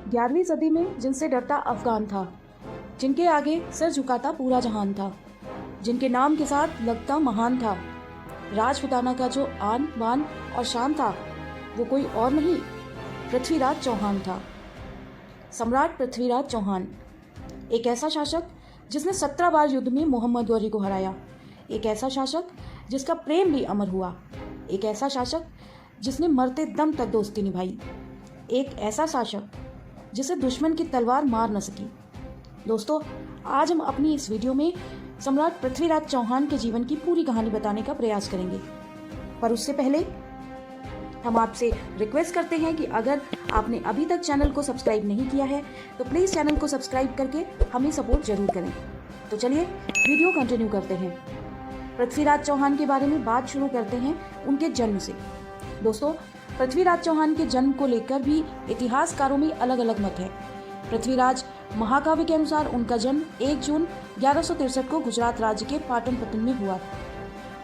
11वीं सदी में जिनसे डरता अफगान था, जिनके आगे सिर झुकाता पूरा जहान था, जिनके नाम के साथ लगता महान था। राजपुताना का जो आन बान और शान था, वो कोई और नहीं, पृथ्वीराज चौहान था। सम्राट पृथ्वीराज चौहान एक ऐसा शासक जिसने 17 बार युद्ध में मोहम्मद गौरी को हराया, एक ऐसा शासक जिसका प्रेम भी अमर हुआ, एक ऐसा शासक जिसने मरते दम तक दोस्ती निभाई, एक ऐसा शासक जिसे दुश्मन की तलवार मार न सकी। दोस्तों, आज हम अपनी इस वीडियो में सम्राट पृथ्वीराज चौहान के जीवन की पूरी कहानी बताने का प्रयास करेंगे। पर उससे पहले हम आपसे रिक्वेस्ट करते हैं कि अगर आपने अभी तक चैनल को सब्सक्राइब नहीं किया है तो प्लीज़ चैनल को सब्सक्राइब करके हमें सपोर्ट जरूर करें। तो चलिए वीडियो कंटिन्यू करते हैं। पृथ्वीराज चौहान के बारे में बात शुरू करते हैं उनके जन्म से। दोस्तों, पृथ्वीराज चौहान के जन्म को लेकर भी इतिहासकारों में अलग अलग मत है। पृथ्वीराज महाकाव्य के अनुसार उनका जन्म 1 जून 1163 को गुजरात राज्य के पाटनपत्तन में हुआ।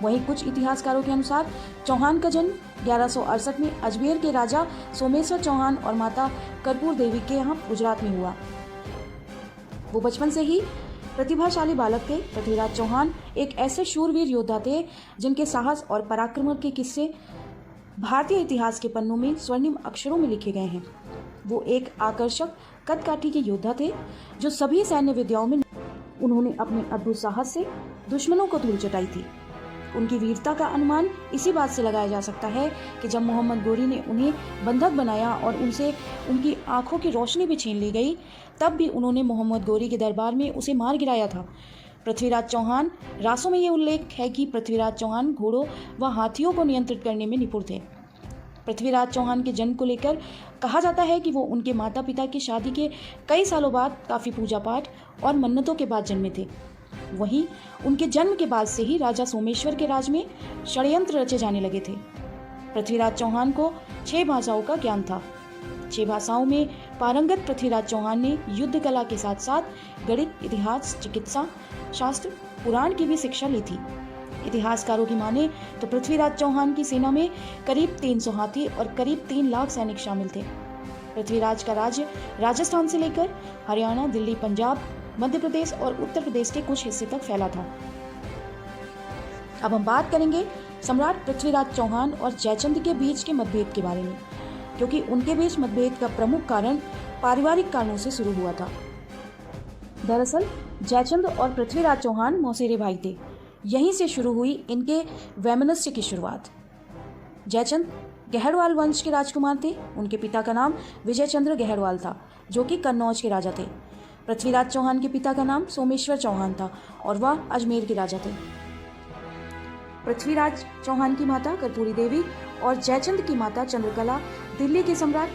वहीं कुछ इतिहासकारों के अनुसार चौहान का जन्म 1168 में अजमेर के राजा सोमेश्वर चौहान और माता कर्पूर देवी के यहाँ गुजरात में हुआ। वो बचपन से ही प्रतिभाशाली बालक थे। पृथ्वीराज चौहान एक ऐसे शूरवीर योद्धा थे जिनके साहस और पराक्रम के किस्से भारतीय इतिहास के पन्नों में स्वर्णिम अक्षरों में लिखे गए हैं। वो एक आकर्षक कदकाठी के योद्धा थे जो सभी सैन्य विद्याओं में उन्होंने अपने अद्भुत साहस से दुश्मनों को धूल चटाई थी। उनकी वीरता का अनुमान इसी बात से लगाया जा सकता है कि जब मोहम्मद गौरी ने उन्हें बंधक बनाया और उनसे उनकी आंखों की रोशनी भी छीन ली गई, तब भी उन्होंने मोहम्मद गौरी के दरबार में उसे मार गिराया था। पृथ्वीराज चौहान रासों में ये उल्लेख है कि पृथ्वीराज चौहान घोड़ों व हाथियों को नियंत्रित करने में निपुण थे। पृथ्वीराज चौहान के जन्म को लेकर कहा जाता है कि वो उनके माता पिता की शादी के कई सालों बाद काफ़ी पूजा पाठ और मन्नतों के बाद जन्मे थे। वहीं उनके जन्म के बाद से ही राजा सोमेश्वर के राज में षड्यंत्र रचे जाने लगे थे। पृथ्वीराज चौहान को 6 भाषाओं का ज्ञान था। 6 भाषाओं में पारंगत पृथ्वीराज चौहान ने युद्ध कला के साथ साथ गणित, इतिहास, चिकित्सा शास्त्र, पुराण की भी शिक्षा ली थी। इतिहासकारों की माने तो पृथ्वीराज चौहान की सेना में करीब 300 हाथी और करीब 3 लाख सैनिक शामिल थे। पृथ्वीराज का राज्य राजस्थान से लेकर हरियाणा, दिल्ली, पंजाब, मध्य प्रदेश और उत्तर प्रदेश के कुछ हिस्से तक फैला था। अब हम बात करेंगे सम्राट पृथ्वीराज चौहान और जयचंद के बीच के मतभेद के बारे में, क्योंकि उनके बीच मतभेद का प्रमुख कारण पारिवारिक कारणों से शुरू हुआ था। दरअसल जयचंद और पृथ्वीराज चौहान मौसेरे भाई थे। यहीं से शुरू हुई इनके वैमनस्य की शुरुआत। जयचंद गहरवाल वंश के राजकुमार थे। उनके पिता का नाम विजय चंद्र गहरवाल था, जो कि कन्नौज के राजा थे। पृथ्वीराज चौहान के पिता का नाम सोमेश्वर चौहान था और वह अजमेर के राजा थे। पृथ्वीराज चौहान की माता कर्पूरी देवी और जयचंद की माता चंद्रकला दिल्ली के सम्राट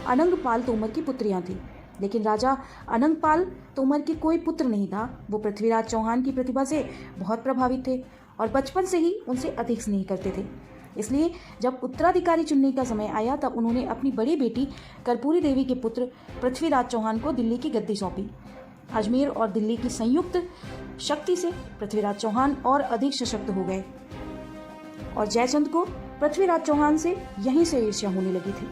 अनंगपाल तोमर की पुत्रियां थीं। लेकिन राजा अनंगपाल तोमर के कोई पुत्र नहीं था। वो पृथ्वीराज चौहान की प्रतिभा से बहुत प्रभावित थे और बचपन से ही उनसे अधिक स्नेह करते थे। इसलिए जब उत्तराधिकारी चुनने का समय आया तब उन्होंने अपनी बड़ी बेटी कर्पूरी देवी के पुत्र पृथ्वीराज चौहान को दिल्ली की गद्दी सौंपी। अजमेर और दिल्ली की संयुक्त शक्ति से पृथ्वीराज चौहान और अधिक सशक्त हो गए और जयचंद को पृथ्वीराज चौहान से यहीं से ईर्ष्या होने लगी थी।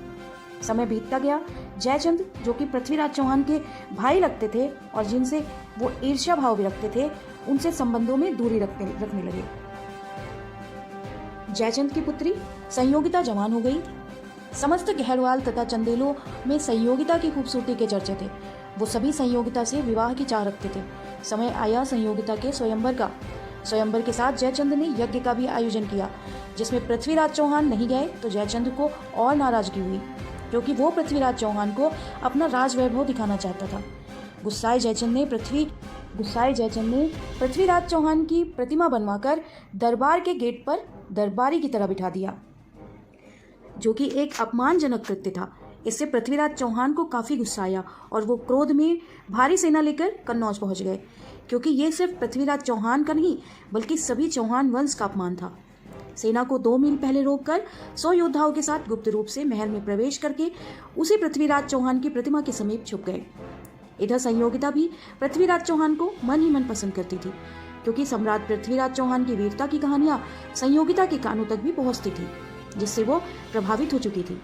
समय बीतता गया। जयचंद, जो कि पृथ्वीराज चौहान के भाई लगते थे और जिनसे वो ईर्ष्या भाव भी रखते थे, उनसे संबंधों में दूरी रखने लगे। जयचंद की पुत्री संयोगिता जवान हो गई। समस्त गहरवाल तथा चंदेलों में संयोगिता की खूबसूरती के चर्चे थे। वो सभी संयोगिता से विवाह की चाह रखते थे। समय आया संयोगिता के स्वयंवर का। स्वयंवर के साथ जयचंद ने यज्ञ का भी आयोजन किया, जिसमें पृथ्वीराज चौहान नहीं गए तो जयचंद को और नाराजगी हुई, क्योंकि वो पृथ्वीराज चौहान को अपना राजवैभव दिखाना चाहता था। गुस्साए जयचंद ने पृथ्वीराज चौहान की प्रतिमा बनवाकर दरबार के गेट पर दरबारी की तरह बिठा दिया, जो कि एक अपमानजनक कृत्य था। इससे पृथ्वीराज चौहान को काफ़ी गुस्सा आया और वो क्रोध में भारी सेना लेकर कन्नौज पहुंच गए, क्योंकि ये सिर्फ पृथ्वीराज चौहान का नहीं बल्कि सभी चौहान वंश का अपमान था। सेना को 2 मील पहले रोककर 100 योद्धाओं के साथ गुप्त रूप से महल में प्रवेश करके उसी पृथ्वीराज चौहान की प्रतिमा के समीप छुप गए। इधर संयोगिता भी पृथ्वीराज चौहान को मन ही मन पसंद करती थी, क्योंकि सम्राट पृथ्वीराज चौहान की वीरता की कहानियां संयोगिता के कानों तक भी पहुंचती थी, जिससे वो प्रभावित हो चुकी थी।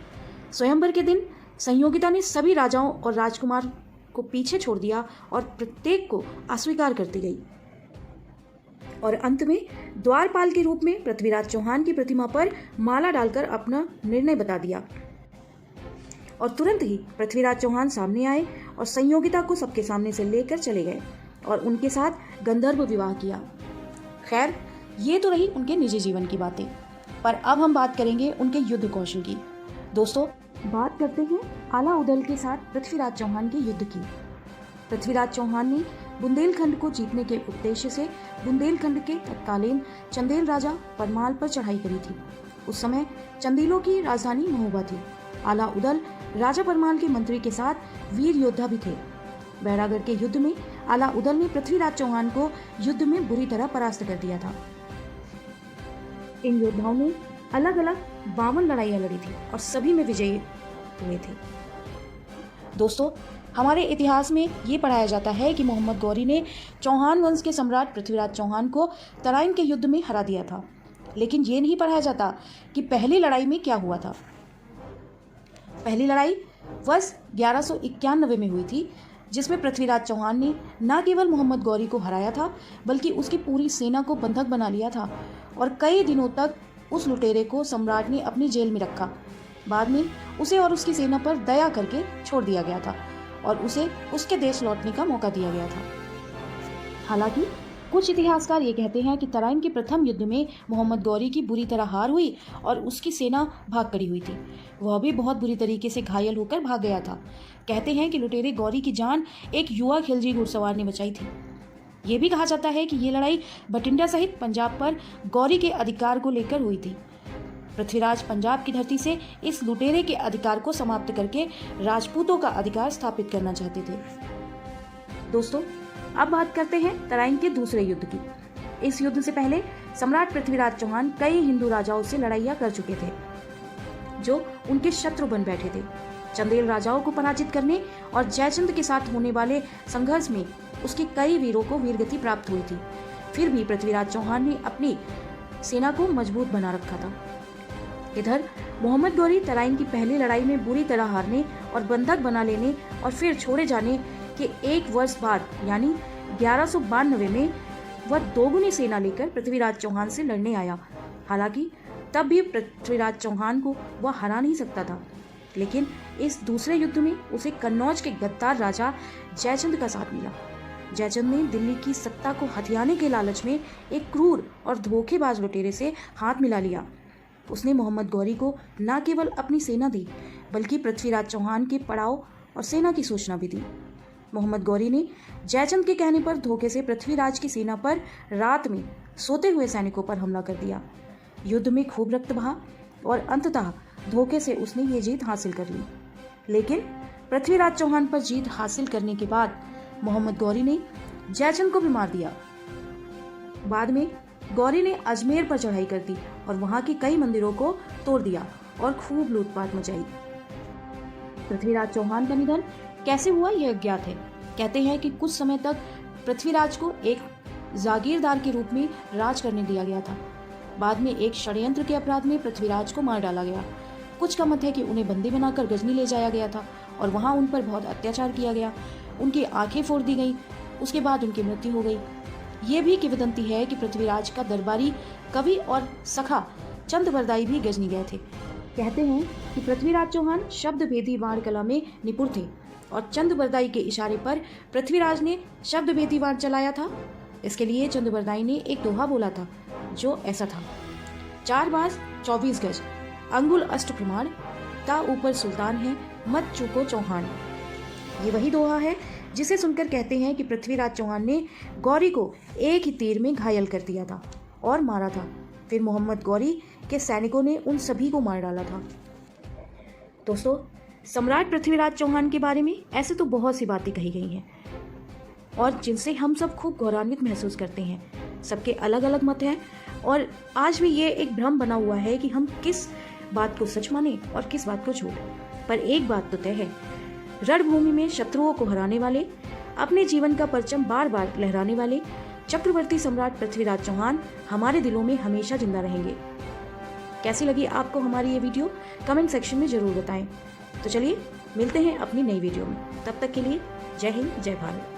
स्वयंवर के दिन संयोगिता ने सभी राजाओं और राजकुमार को पीछे छोड़ दिया और प्रत्येक को अस्वीकार करती गई और अंत में द्वारपाल के रूप में पृथ्वीराज चौहान की प्रतिमा पर माला डालकर अपना निर्णय बता दिया। और तुरंत ही पृथ्वीराज चौहान सामने आए और संयोगिता को सबके सामने से लेकर चले गए और उनके साथ गंधर्व विवाह किया। खैर, ये तो रही उनके निजी जीवन की बातें, पर अब हम बात करेंगे उनके युद्ध कौशल की। दोस्तों, बात करते हैं अलाउदल के साथ पृथ्वीराज चौहान के युद्ध की। पृथ्वीराज चौहान ने बुंदेलखंड को जीतने के उद्देश्य से बुंदेलखंड के तत्कालीन चंदेल राजा परमाल पर चढ़ाई करी थी। उस समय चंदेलों की राजधानी महोबा थी। अलाउदल राजा परमाल के मंत्री के साथ वीर योद्धा भी थे। बैरागढ़ के युद्ध में अलाउदल ने पृथ्वीराज चौहान को युद्ध में बुरी तरह परास्त कर दिया था। इन योद्धाओं ने अलग अलग 52 लड़ाइयां लड़ी थी और सभी में विजयी हुए थे। दोस्तों, हमारे इतिहास में ये पढ़ाया जाता है कि मोहम्मद गौरी ने चौहान वंश के सम्राट पृथ्वीराज चौहान को तराइन के युद्ध में हरा दिया था, लेकिन ये नहीं पढ़ाया जाता कि पहली लड़ाई में क्या हुआ था। पहली लड़ाई वर्ष 1191 में हुई थी, जिसमें पृथ्वीराज चौहान ने न केवल मोहम्मद गौरी को हराया था, बल्कि उसकी पूरी सेना को बंधक बना लिया था और कई दिनों तक उस लुटेरे को सम्राट ने अपनी जेल में रखा। बाद में उसे और उसकी सेना पर दया करके छोड़ दिया गया था और उसे उसके देश लौटने का मौका दिया गया था। हालांकि कुछ इतिहासकार ये कहते हैं कि तराइन के प्रथम युद्ध में मोहम्मद गौरी की बुरी तरह हार हुई और उसकी सेना भाग खड़ी हुई थी। वह भी बहुत बुरी तरीके से घायल होकर भाग गया था। कहते हैं कि लुटेरे गौरी की जान एक युवा खिलजी घुड़सवार ने बचाई थी। ये भी कहा जाता है कि ये लड़ाई बठिंडा सहित पंजाब पर गौरी के अधिकार को लेकर हुई थी। पृथ्वीराज पंजाब की धरती से इस लुटेरे के अधिकार को समाप्त करके राजपूतों का अधिकार स्थापित करना चाहते थे। दोस्तों, अब बात करते हैं तराइन के दूसरे युद्ध की। इस युद्ध से पहले सम्राट पृथ्वीराज चौहान कई हिंदू राजाओं से लड़ाइयां कर चुके थे, जो उनके शत्रु बन बैठे थे। चंदेल राजाओं को पराजित करने और जयचंद के साथ होने वाले संघर्ष में उसके कई वीरों को वीरगति प्राप्त हुई थी। फिर भी पृथ्वीराज चौहान ने अपनी सेना को मजबूत बना रखा था। इधर मोहम्मद गौरी तराइन की पहली लड़ाई में बुरी तरह हारने और बंधक बना लेने और फिर छोड़े जाने के एक वर्ष बाद यानी 1192 में वह दोगुनी सेना लेकर पृथ्वीराज चौहान से लड़ने आया। हालांकि तब भी पृथ्वीराज चौहान को वह हरा नहीं सकता था, लेकिन इस दूसरे युद्ध में उसे कन्नौज के गद्दार राजा जयचंद का साथ मिला। जयचंद ने दिल्ली की सत्ता को हथियाने के लालच में एक क्रूर और धोखेबाज लुटेरे से हाथ मिला लिया। उसने मोहम्मद गौरी को न केवल अपनी सेना दी, बल्कि पृथ्वीराज चौहान के पड़ाव और सेना की सूचना भी दी। मोहम्मद गौरी ने जयचंद के कहने पर धोखे से पृथ्वीराज की सेना पर रात में सोते हुए सैनिकों पर हमला कर दिया। युद्ध में खूब रक्त बहा और अंततः धोखे से उसने ये जीत हासिल कर ली। लेकिन पृथ्वीराज चौहान पर जीत हासिल करने के बाद मोहम्मद गौरी ने जयचंद को भी मार दिया। बाद में गौरी ने अजमेर पर चढ़ाई कर दी और वहां के कई मंदिरों को तोड़ दिया और खूब लूटपाट मचाई। पृथ्वीराज चौहान का निधन कैसे हुआ यह अज्ञात है। कहते हैं कि कुछ समय तक पृथ्वीराज को एक जागीरदार के रूप में राज करने दिया गया था। बाद में एक षड्यंत्र के अपराध में पृथ्वीराज को मार डाला गया। कुछ का मत है कि उन्हें बंदी बनाकर गजनी ले जाया गया था और वहां उन पर बहुत अत्याचार किया गया। उनकी आंखें फोड़ दी गई। उसके बाद उनकी मृत्यु हो गई। ये भी किंवदंती है कि पृथ्वीराज का दरबारी कवि और सखा चंदबरदाई भी गजनी गए थे। कहते हैं कि पृथ्वीराज चौहान शब्द भेदी वाण कला में निपुण थे और चंदबरदाई के इशारे पर पृथ्वीराज ने शब्द भेदी वाण चलाया था। इसके लिए चंदबरदाई ने एक दोहा बोला था, जो ऐसा था: 4 बाज 24 गज, अंगुल अष्ट प्रमाण, ता ऊपर सुल्तान है, मत चूको चौहान। ये वही दोहा है जिसे सुनकर कहते हैं कि पृथ्वीराज चौहान ने गौरी को एक ही तीर में घायल कर दिया था और मारा था। फिर मोहम्मद गौरी के सैनिकों ने उन सभी को मार डाला था। दोस्तों, सम्राट पृथ्वीराज चौहान के बारे में ऐसे तो बहुत सी बातें कही गई हैं और जिनसे हम सब खूब गौरवान्वित महसूस करते हैं। सबके अलग अलग मत हैं और आज भी ये एक भ्रम बना हुआ है कि हम किस बात को सच माने और किस बात को झूठ। पर एक बात तो तय है, रणभूमि में शत्रुओं को हराने वाले, अपने जीवन का परचम बार बार लहराने वाले चक्रवर्ती सम्राट पृथ्वीराज चौहान हमारे दिलों में हमेशा जिंदा रहेंगे। कैसी लगी आपको हमारी ये वीडियो? कमेंट सेक्शन में जरूर बताएं। तो चलिए मिलते हैं अपनी नई वीडियो में। तब तक के लिए जय हिंद, जय भारत।